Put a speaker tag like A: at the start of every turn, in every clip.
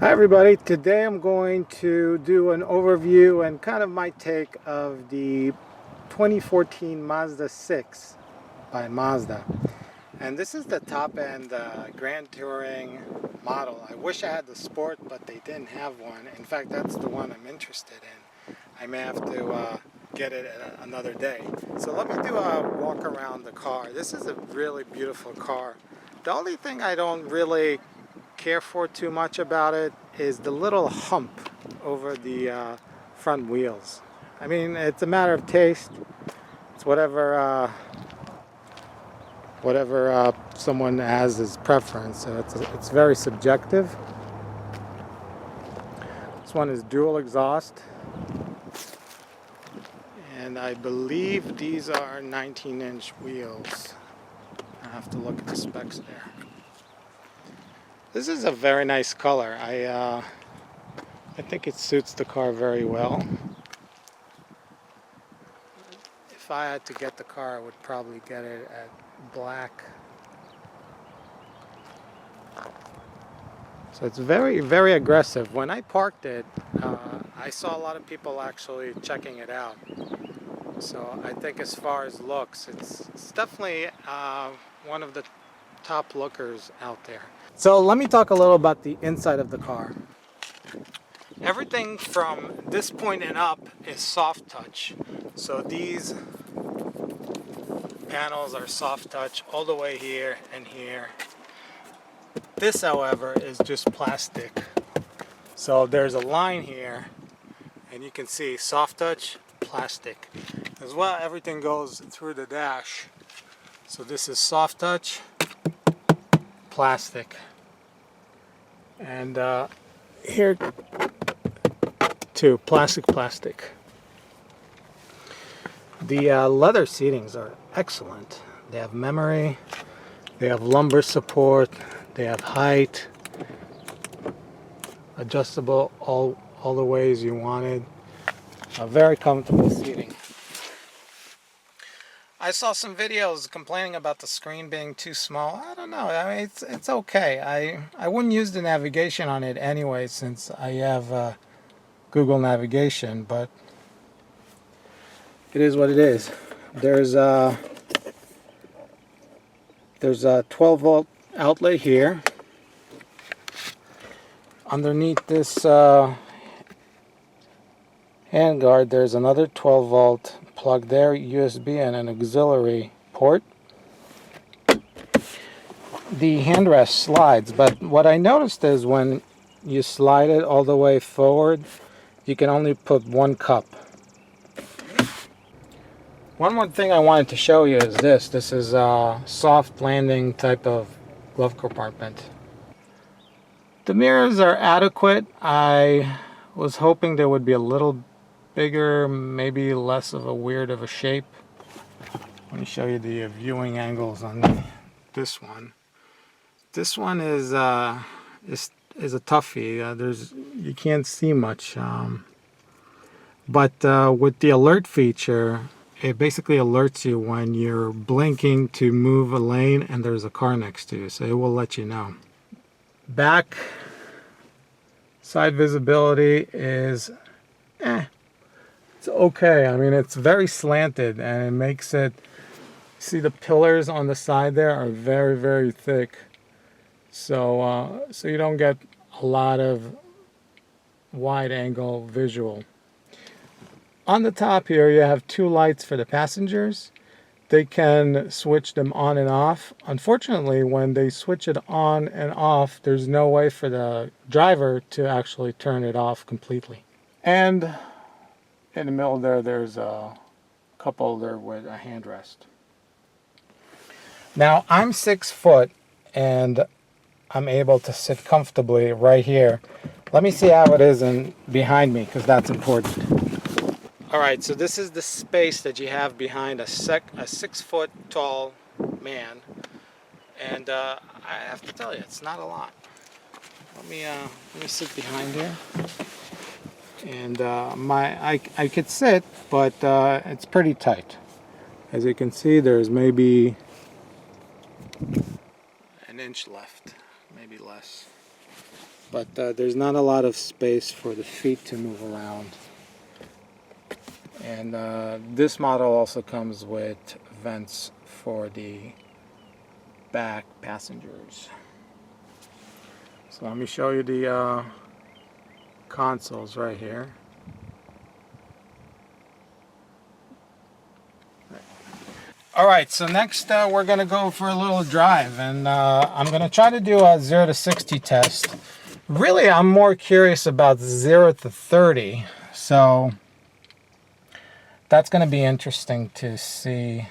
A: Hi everybody, today I'm going to do an overview and kind of my take of the 2014 Mazda 6 by Mazda. And this is the top end Grand Touring model. I wish I had the Sport, but they didn't have one. In fact, that's the one I'm interested in. I may have to get it another day. So let me do a walk around the car. This is a really beautiful car. The only thing I don't really care for too much about it is the little hump over the front wheels. I mean, it's a matter of taste. It's whatever someone has as preference. So it's very subjective. This one is dual exhaust, and I believe these are 19-inch wheels. I have to look at the specs there. This is a very nice color. I think it suits the car very well. If I had to get the car, I would probably get it at black. So it's very, very aggressive. When I parked it, I saw a lot of people actually checking it out. So I think as far as looks, it's definitely one of the top lookers out there. So let me talk a little about the inside of the car. Everything from this point and up is soft touch. So these panels are soft touch all the way here and here. This, however, is just plastic. So there's a line here, and you can see soft touch, plastic. As well, everything goes through the dash. So this is soft touch, plastic. And here too, plastic. The leather seatings are excellent. They have memory, they have lumbar support, they have height, adjustable all the ways you wanted. Very comfortable seating. I saw some videos complaining about the screen being too small. I don't know. I mean, it's okay. I wouldn't use the navigation on it anyway, since I have Google navigation, but it is what it is. There's a 12-volt outlet here. Underneath this handguard, there's another 12-volt plug there, USB and an auxiliary port. The handrest slides, but what I noticed is when you slide it all the way forward, you can only put one cup. One more thing I wanted to show you is this. This is a soft landing type of glove compartment. The mirrors are adequate. I was hoping there would be a little bigger, maybe less of a weird of a shape. Let me show you the viewing angles on this one. This one is a toughie. You can't see much, but with the alert feature, it basically alerts you when you're blinking to move a lane and there's a car next to you, so it will let you know. Back side visibility is it's okay. I mean, it's very slanted, and it makes it, see the pillars on the side there are very, very thick, so so you don't get a lot of wide angle visual. On the top here you have two lights for the passengers. They can switch them on and off. Unfortunately, when they switch it on and off, there's no way for the driver to actually turn it off completely. And in the middle there's a cup holder with a handrest. Now, I'm 6 foot and I'm able to sit comfortably right here. Let me see how it is behind me, because that's important. Alright, so this is the space that you have behind a 6 foot tall man. And I have to tell you, it's not a lot. Let me sit behind here. And I could sit, but it's pretty tight. As you can see, there's maybe an inch left, maybe less. but there's not a lot of space for the feet to move around. And this model also comes with vents for the back passengers. So let me show you the consoles right here. Alright, so next we're going to go for a little drive, and I'm going to try to do a 0 to 60 test. Really, I'm more curious about 0 to 30, so that's going to be interesting to see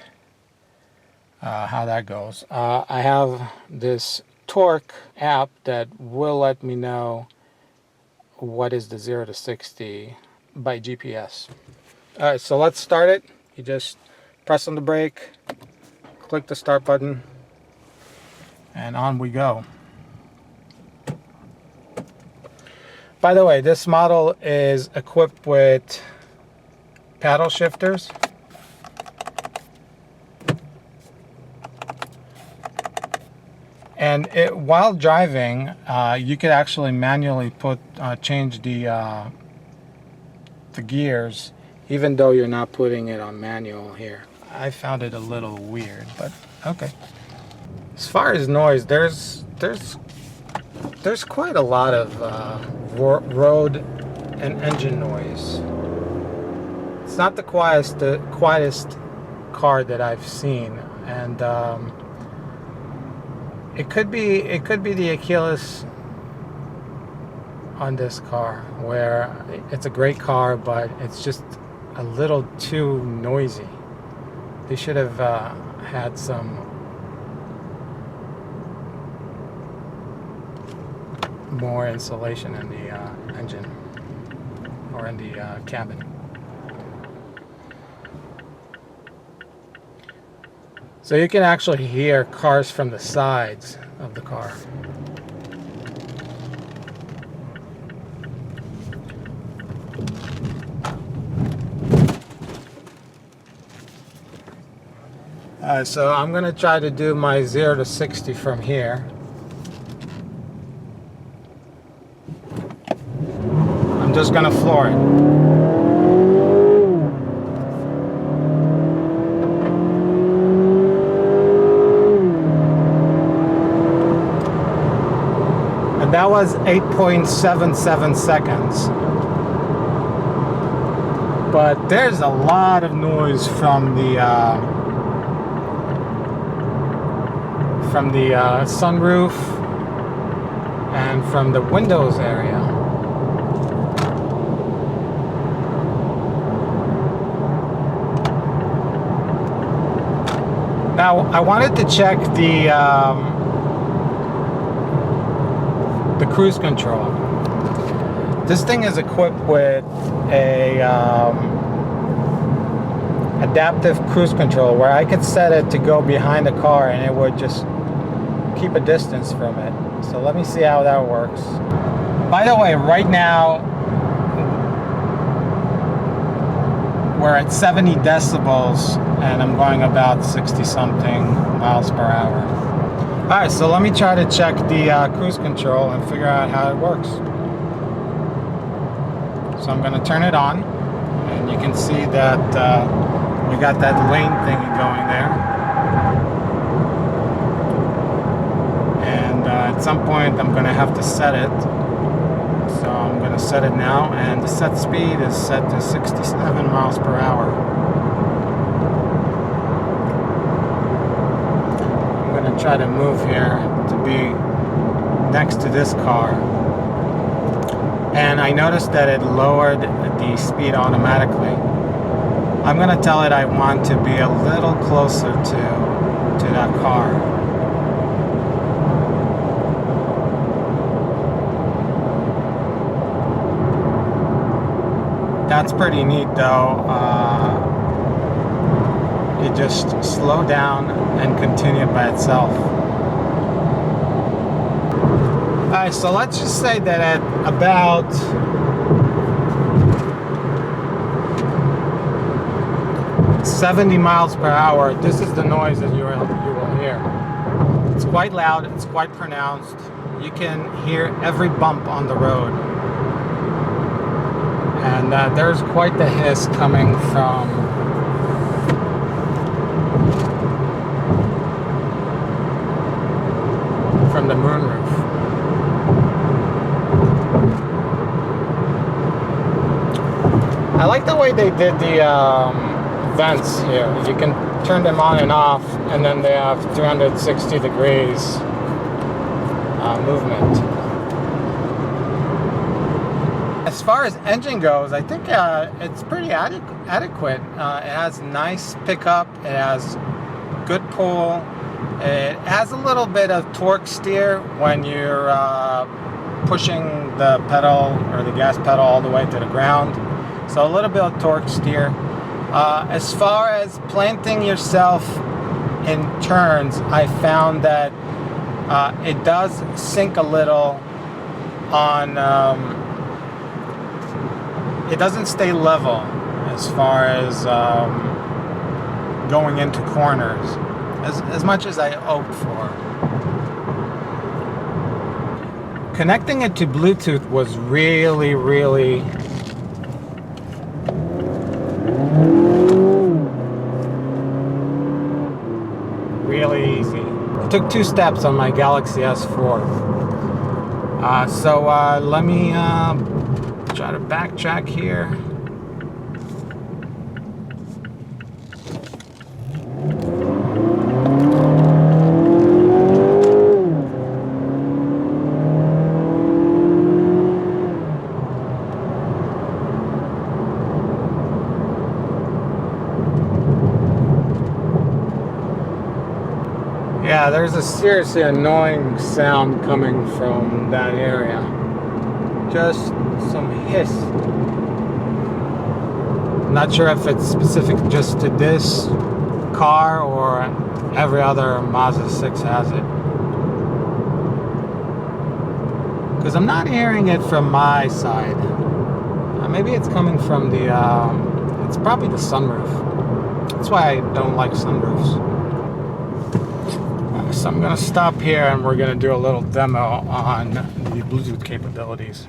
A: how that goes. I have this torque app that will let me know what is the 0 to 60 by GPS. Alright, so let's start it. You just press on the brake, click the start button, and on we go. By the way, this model is equipped with paddle shifters. And while driving, you could actually manually change the gears, even though you're not putting it on manual here. I found it a little weird, but okay. As far as noise, there's quite a lot of road and engine noise. It's not the quietest car that I've seen, and it could be the Achilles on this car, where it's a great car, but it's just a little too noisy. They should have had some more insulation in the engine or in the cabin. So you can actually hear cars from the sides of the car. So I'm going to try to do my 0 to 60 from here. I'm just going to floor it. And that was 8.77 seconds. But there's a lot of noise from the sunroof and from the windows area. Now I wanted to check the cruise control. This thing is equipped with a adaptive cruise control where I could set it to go behind the car and it would just keep a distance from it. So let me see how that works. By the way, right now we're at 70 decibels and I'm going about 60 something miles per hour. Alright, so let me try to check the cruise control and figure out how it works. So I'm going to turn it on, and you can see that we got that lane thingy going there. And at some point I'm going to have to set it. So I'm going to set it now, and the set speed is set to 67 miles per hour. I'm going to try to move here to be next to this car. And I noticed that it lowered the speed automatically. I'm going to tell it I want to be a little closer to that car. That's pretty neat though. It just slowed down and continued by itself. Alright, so let's just say that at about $70 miles per hour, this is the noise that you will hear. It's quite loud, it's quite pronounced. you can hear every bump on the road. And there's quite the hiss coming from the moonroof. I like the way they did the vents here. You can turn them on and off, and then they have 360 degrees movement. As far as engine goes, I think it's pretty adequate. It has nice pickup, it has good pull, it has a little bit of torque steer when you're pushing the pedal or the gas pedal all the way to the ground. So a little bit of torque steer. As far as planting yourself in turns, I found that it does sink a little on, it doesn't stay level as far as going into corners as much as I hoped for. Connecting it to Bluetooth was really easy. It took 2 steps on my Galaxy S4. So let me try to backtrack here. Yeah, there's a seriously annoying sound coming from that area. Just some hiss. Not sure if it's specific just to this car or every other Mazda 6 has it. Because I'm not hearing it from my side. Maybe it's coming from the, it's probably the sunroof. That's why I don't like sunroofs. So I'm going to stop here and we're going to do a little demo on the Bluetooth capabilities.